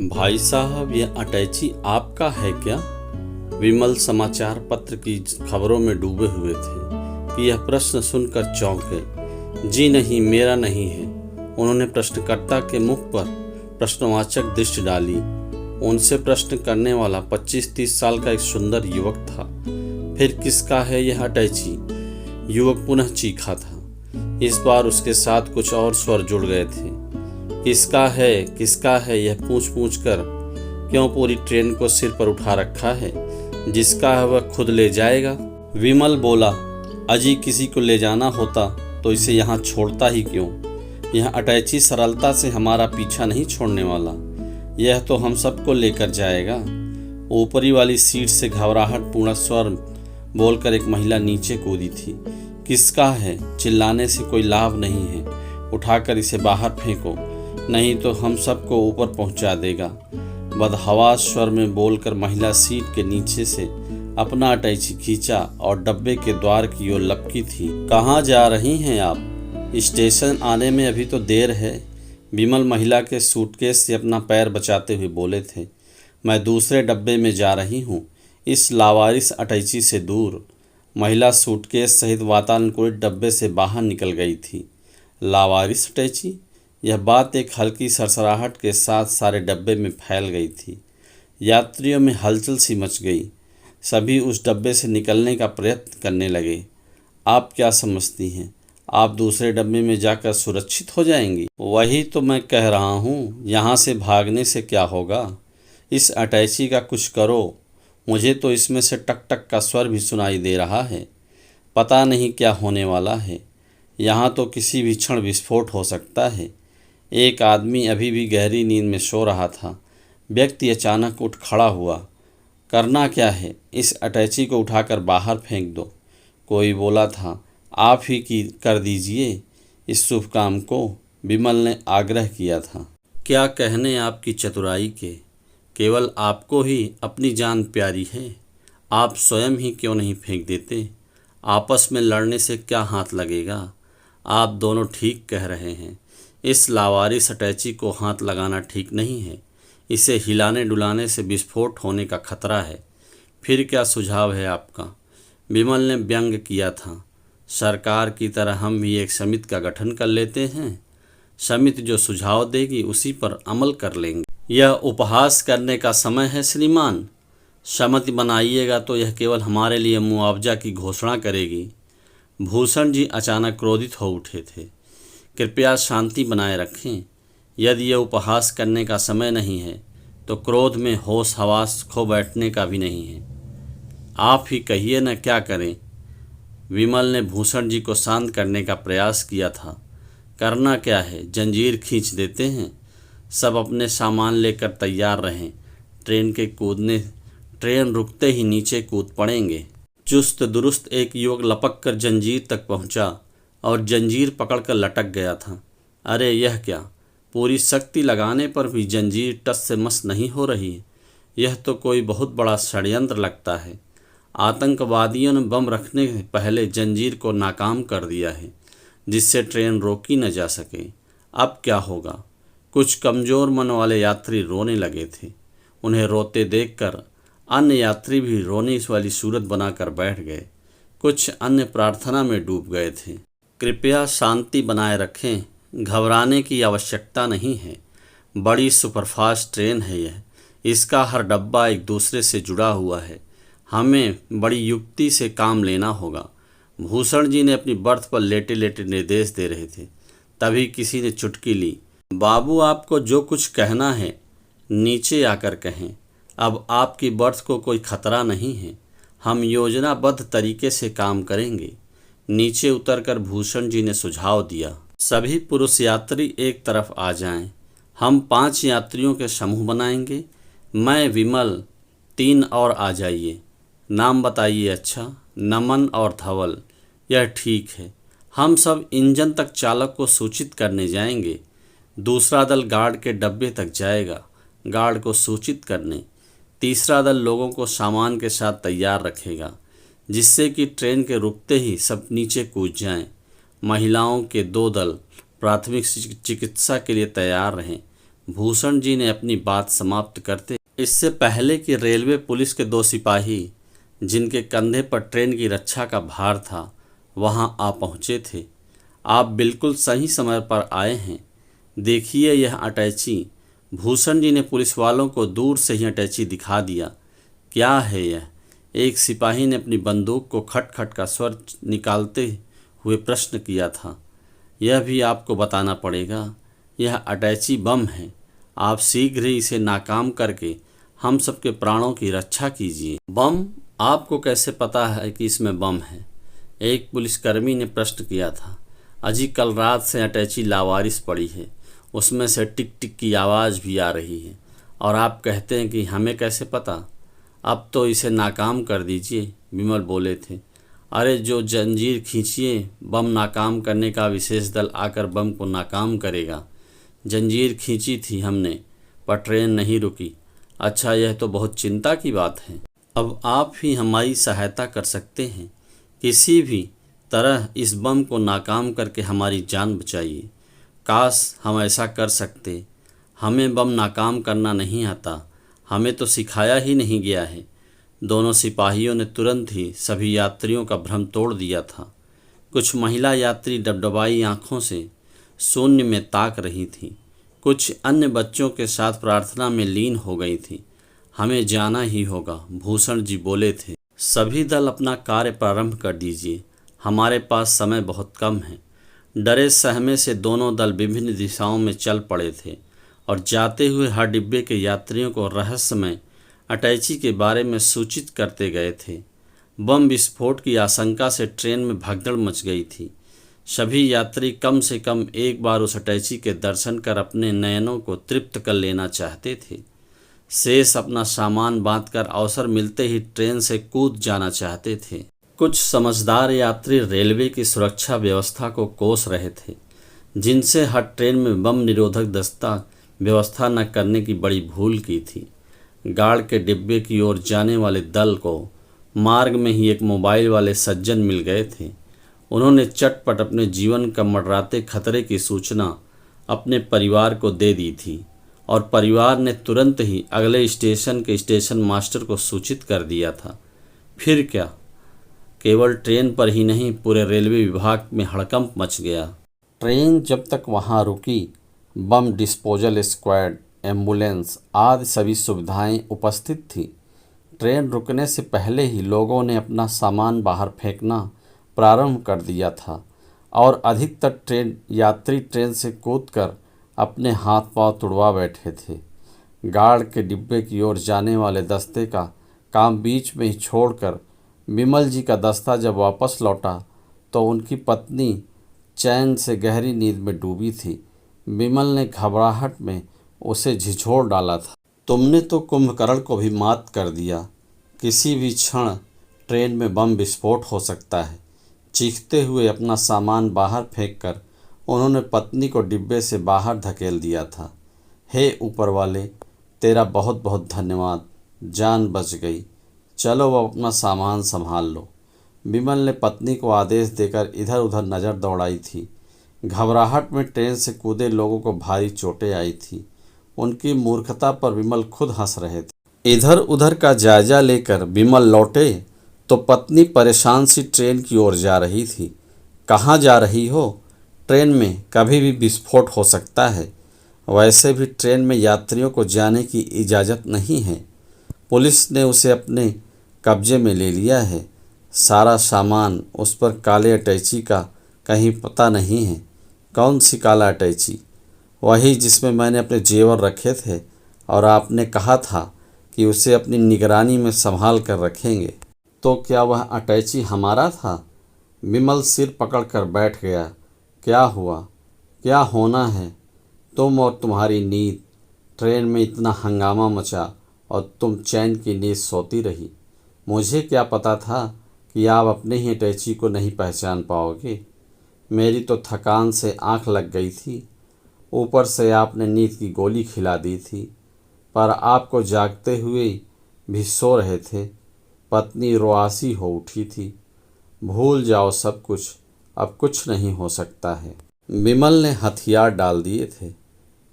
भाई साहब, यह अटैची आपका है क्या? विमल समाचार पत्र की खबरों में डूबे हुए थे कि यह प्रश्न सुनकर चौंके। जी नहीं, मेरा नहीं है। उन्होंने प्रश्नकर्ता के मुख पर प्रश्नवाचक दृष्टि डाली। उनसे प्रश्न करने वाला 25-30 साल का एक सुंदर युवक था। फिर किसका है यह अटैची? युवक पुनः चीखा था। इस बार उसके साथ कुछ और स्वर जुड़ गए थे। किसका है यह पूछ कर क्यों पूरी ट्रेन को सिर पर उठा रखा है? जिसका है वह खुद ले जाएगा। विमल बोला, अजी किसी को ले जाना होता तो इसे यहाँ छोड़ता ही क्यों? यह अटैची सरलता से हमारा पीछा नहीं छोड़ने वाला। यह तो हम सबको लेकर जाएगा। ऊपरी वाली सीट से घबराहट पूर्ण स्वर बोलकर एक महिला नीचे कूदी थी। किसका है? चिल्लाने से कोई लाभ नहीं है। उठाकर इसे बाहर फेंको, नहीं तो हम सबको ऊपर पहुंचा देगा। बदहवास स्वर में बोलकर महिला सीट के नीचे से अपना अटैची खींचा और डब्बे के द्वार की ओर लपकी थी। कहाँ जा रही हैं आप? स्टेशन आने में अभी तो देर है। विमल महिला के सूटकेस से अपना पैर बचाते हुए बोले थे। मैं दूसरे डब्बे में जा रही हूँ, इस लावारिस अटैची से दूर। महिला सूटकेस सहित वातानुकूलित डब्बे से बाहर निकल गई थी। लावारिस अटैची? यह बात एक हल्की सरसराहट के साथ सारे डब्बे में फैल गई थी। यात्रियों में हलचल सी मच गई। सभी उस डब्बे से निकलने का प्रयत्न करने लगे। आप क्या समझती हैं, आप दूसरे डब्बे में जाकर सुरक्षित हो जाएंगी? वही तो मैं कह रहा हूँ, यहाँ से भागने से क्या होगा? इस अटैची का कुछ करो। मुझे तो इसमें से टक टक का स्वर भी सुनाई दे रहा है। पता नहीं क्या होने वाला है। यहाँ तो किसी भी क्षण विस्फोट हो सकता है। एक आदमी अभी भी गहरी नींद में सो रहा था। व्यक्ति अचानक उठ खड़ा हुआ। करना क्या है? इस अटैची को उठाकर बाहर फेंक दो, कोई बोला था। आप ही की कर दीजिए इस शुभ काम को, विमल ने आग्रह किया था। क्या कहने आपकी चतुराई के, केवल आपको ही अपनी जान प्यारी है। आप स्वयं ही क्यों नहीं फेंक देते? आपस में लड़ने से क्या हाथ लगेगा? आप दोनों ठीक कह रहे हैं। इस लावारिस अटैची को हाथ लगाना ठीक नहीं है। इसे हिलाने डुलाने से विस्फोट होने का खतरा है। फिर क्या सुझाव है आपका? विमल ने व्यंग किया था। सरकार की तरह हम भी एक समिति का गठन कर लेते हैं। समिति जो सुझाव देगी उसी पर अमल कर लेंगे। यह उपहास करने का समय है श्रीमान। समिति बनाइएगा तो यह केवल हमारे लिए मुआवजा की घोषणा करेगी। भूषण जी अचानक क्रोधित हो उठे थे। कृपया शांति बनाए रखें। यदि यह उपहास करने का समय नहीं है तो क्रोध में होश हवास खो बैठने का भी नहीं है। आप ही कहिए न, क्या करें? विमल ने भूषण जी को शांत करने का प्रयास किया था। करना क्या है, जंजीर खींच देते हैं। सब अपने सामान लेकर तैयार रहें। ट्रेन रुकते ही नीचे कूद पड़ेंगे। चुस्त दुरुस्त एक युवक लपक कर जंजीर तक पहुंचा और जंजीर पकड़कर लटक गया था। अरे यह क्या, पूरी शक्ति लगाने पर भी जंजीर टस से मस नहीं हो रही है। यह तो कोई बहुत बड़ा षड्यंत्र लगता है। आतंकवादियों ने बम रखने से पहले जंजीर को नाकाम कर दिया है, जिससे ट्रेन रोकी न जा सके। अब क्या होगा? कुछ कमज़ोर मन वाले यात्री रोने लगे थे। उन्हें रोते देखकर अन्य यात्री भी रोने वाली सूरत बनाकर बैठ गए। कुछ अन्य प्रार्थना में डूब गए थे। कृपया शांति बनाए रखें। घबराने की आवश्यकता नहीं है। बड़ी सुपरफास्ट ट्रेन है यह। इसका हर डब्बा एक दूसरे से जुड़ा हुआ है। हमें बड़ी युक्ति से काम लेना होगा। भूषण जी ने अपनी बर्थ पर लेटे लेटे निर्देश दे रहे थे। तभी किसी ने चुटकी ली। बाबू, आपको जो कुछ कहना है नीचे आकर कहें। अब आपकी बर्थ को कोई खतरा नहीं है। हम योजनाबद्ध तरीके से काम करेंगे। नीचे उतरकर भूषण जी ने सुझाव दिया। सभी पुरुष यात्री एक तरफ आ जाएं। हम 5 यात्रियों के समूह बनाएंगे। मैं, विमल, 3 और आ जाइए। नाम बताइए। अच्छा, नमन और धवल। यह ठीक है। हम सब इंजन तक चालक को सूचित करने जाएंगे। दूसरा दल गार्ड के डब्बे तक जाएगा, गार्ड को सूचित करने। तीसरा दल लोगों को सामान के साथ तैयार रखेगा, जिससे कि ट्रेन के रुकते ही सब नीचे कूद जाएं। महिलाओं के 2 दल प्राथमिक चिकित्सा के लिए तैयार रहें। भूषण जी ने अपनी बात समाप्त करते, इससे पहले कि रेलवे पुलिस के 2 सिपाही जिनके कंधे पर ट्रेन की रक्षा का भार था वहां आ पहुंचे थे। आप बिल्कुल सही समय पर आए हैं। देखिए यह अटैची। भूषण जी ने पुलिस वालों को दूर से ही अटैची दिखा दिया। क्या है यह? एक सिपाही ने अपनी बंदूक को खटखट का स्वर निकालते हुए प्रश्न किया था। यह भी आपको बताना पड़ेगा। यह अटैची बम है। आप शीघ्र ही इसे नाकाम करके हम सबके प्राणों की रक्षा कीजिए। बम? आपको कैसे पता है कि इसमें बम है? एक पुलिसकर्मी ने प्रश्न किया था। अजी कल रात से अटैची लावारिस पड़ी है, उसमें से टिक टिक की आवाज़ भी आ रही है, और आप कहते हैं कि हमें कैसे पता? अब तो इसे नाकाम कर दीजिए, विमल बोले थे। अरे जो जंजीर खींचिए, बम नाकाम करने का विशेष दल आकर बम को नाकाम करेगा। जंजीर खींची थी हमने, पर ट्रेन नहीं रुकी। अच्छा, यह तो बहुत चिंता की बात है। अब आप ही हमारी सहायता कर सकते हैं। किसी भी तरह इस बम को नाकाम करके हमारी जान बचाइए। काश हम ऐसा कर सकते। हमें बम नाकाम करना नहीं आता, हमें तो सिखाया ही नहीं गया है। दोनों सिपाहियों ने तुरंत ही सभी यात्रियों का भ्रम तोड़ दिया था। कुछ महिला यात्री डबडबाई आंखों से शून्य में ताक रही थीं। कुछ अन्य बच्चों के साथ प्रार्थना में लीन हो गई थीं। हमें जाना ही होगा, भूषण जी बोले थे। सभी दल अपना कार्य प्रारंभ कर दीजिए, हमारे पास समय बहुत कम है। डरे सहमे से दोनों दल विभिन्न दिशाओं में चल पड़े थे और जाते हुए हर डिब्बे के यात्रियों को रहस्यमय अटैची के बारे में सूचित करते गए थे। बम विस्फोट की आशंका से ट्रेन में भगदड़ मच गई थी। सभी यात्री कम से कम एक बार उस अटैची के दर्शन कर अपने नयनों को तृप्त कर लेना चाहते थे। शेष अपना सामान बांधकर अवसर मिलते ही ट्रेन से कूद जाना चाहते थे। कुछ समझदार यात्री रेलवे की सुरक्षा व्यवस्था को कोस रहे थे, जिनसे हर ट्रेन में बम निरोधक दस्ता व्यवस्था न करने की बड़ी भूल की थी। गार्ड के डिब्बे की ओर जाने वाले दल को मार्ग में ही एक मोबाइल वाले सज्जन मिल गए थे। उन्होंने चटपट अपने जीवन का मंडराते खतरे की सूचना अपने परिवार को दे दी थी और परिवार ने तुरंत ही अगले स्टेशन के स्टेशन मास्टर को सूचित कर दिया था। फिर क्या, केवल ट्रेन पर ही नहीं पूरे रेलवे विभाग में हड़कंप मच गया। ट्रेन जब तक वहां रुकी, बम डिस्पोजल स्क्वाड, एम्बुलेंस आदि सभी सुविधाएं उपस्थित थी। ट्रेन रुकने से पहले ही लोगों ने अपना सामान बाहर फेंकना प्रारंभ कर दिया था और अधिकतर ट्रेन यात्री ट्रेन से कूदकर अपने हाथ पांव तुड़वा बैठे थे। गार्ड के डिब्बे की ओर जाने वाले दस्ते का काम बीच में ही छोड़कर विमल जी का दस्ता जब वापस लौटा तो उनकी पत्नी चैन से गहरी नींद में डूबी थी। विमल ने घबराहट में उसे झिझोड़ डाला था। तुमने तो कुंभकर्ण को भी मात कर दिया। किसी भी क्षण ट्रेन में बम विस्फोट हो सकता है। चीखते हुए अपना सामान बाहर फेंककर उन्होंने पत्नी को डिब्बे से बाहर धकेल दिया था। हे ऊपर वाले, तेरा बहुत बहुत धन्यवाद, जान बच गई। चलो अब अपना सामान संभाल लो। विमल ने पत्नी को आदेश देकर इधर उधर नज़र दौड़ाई थी। घबराहट में ट्रेन से कूदे लोगों को भारी चोटें आई थी। उनकी मूर्खता पर विमल खुद हंस रहे थे। इधर उधर का जायजा लेकर विमल लौटे तो पत्नी परेशान सी ट्रेन की ओर जा रही थी। कहाँ जा रही हो? ट्रेन में कभी भी विस्फोट हो सकता है। वैसे भी ट्रेन में यात्रियों को जाने की इजाज़त नहीं है। पुलिस ने उसे अपने कब्जे में ले लिया है। सारा सामान उस पर काले अटैची का कहीं पता नहीं है। कौन सी काला अटैची? वही जिसमें मैंने अपने जेवर रखे थे और आपने कहा था कि उसे अपनी निगरानी में संभाल कर रखेंगे। तो क्या वह अटैची हमारा था? विमल सिर पकड़कर बैठ गया। क्या हुआ? क्या होना है? तुम और तुम्हारी नींद। ट्रेन में इतना हंगामा मचा और तुम चैन की नींद सोती रही। मुझे क्या पता था कि आप अपने ही अटैची को नहीं पहचान पाओगे। मेरी तो थकान से आंख लग गई थी, ऊपर से आपने नींद की गोली खिला दी थी। पर आपको जागते हुए भी सो रहे थे। पत्नी रुआसी हो उठी थी। भूल जाओ सब कुछ, अब कुछ नहीं हो सकता है। विमल ने हथियार डाल दिए थे।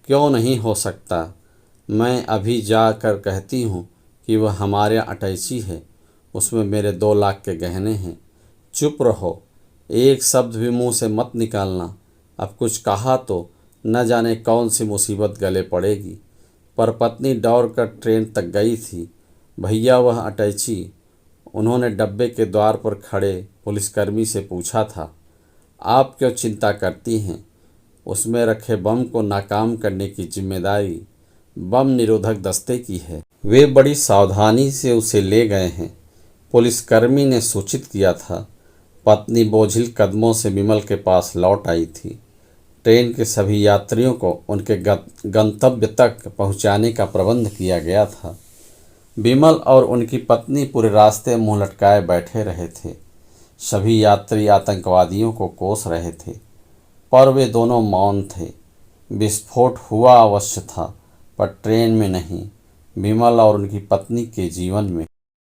क्यों नहीं हो सकता? मैं अभी जा कर कहती हूँ कि वह हमारे अटैची है, उसमें मेरे 2 लाख के गहने हैं। चुप रहो, एक शब्द भी मुंह से मत निकालना। अब कुछ कहा तो न जाने कौन सी मुसीबत गले पड़ेगी। पर पत्नी दौड़ कर ट्रेन तक गई थी। भैया वह अटैची? उन्होंने डब्बे के द्वार पर खड़े पुलिसकर्मी से पूछा था। आप क्यों चिंता करती हैं? उसमें रखे बम को नाकाम करने की जिम्मेदारी बम निरोधक दस्ते की है। वे बड़ी सावधानी से उसे ले गए हैं, पुलिसकर्मी ने सूचित किया था। पत्नी बोझिल कदमों से विमल के पास लौट आई थी। ट्रेन के सभी यात्रियों को उनके गंतव्य तक पहुंचाने का प्रबंध किया गया था। विमल और उनकी पत्नी पूरे रास्ते मुंह लटकाए बैठे रहे थे। सभी यात्री आतंकवादियों को कोस रहे थे, पर वे दोनों मौन थे। विस्फोट हुआ अवश्य था, पर ट्रेन में नहीं, विमल और उनकी पत्नी के जीवन में।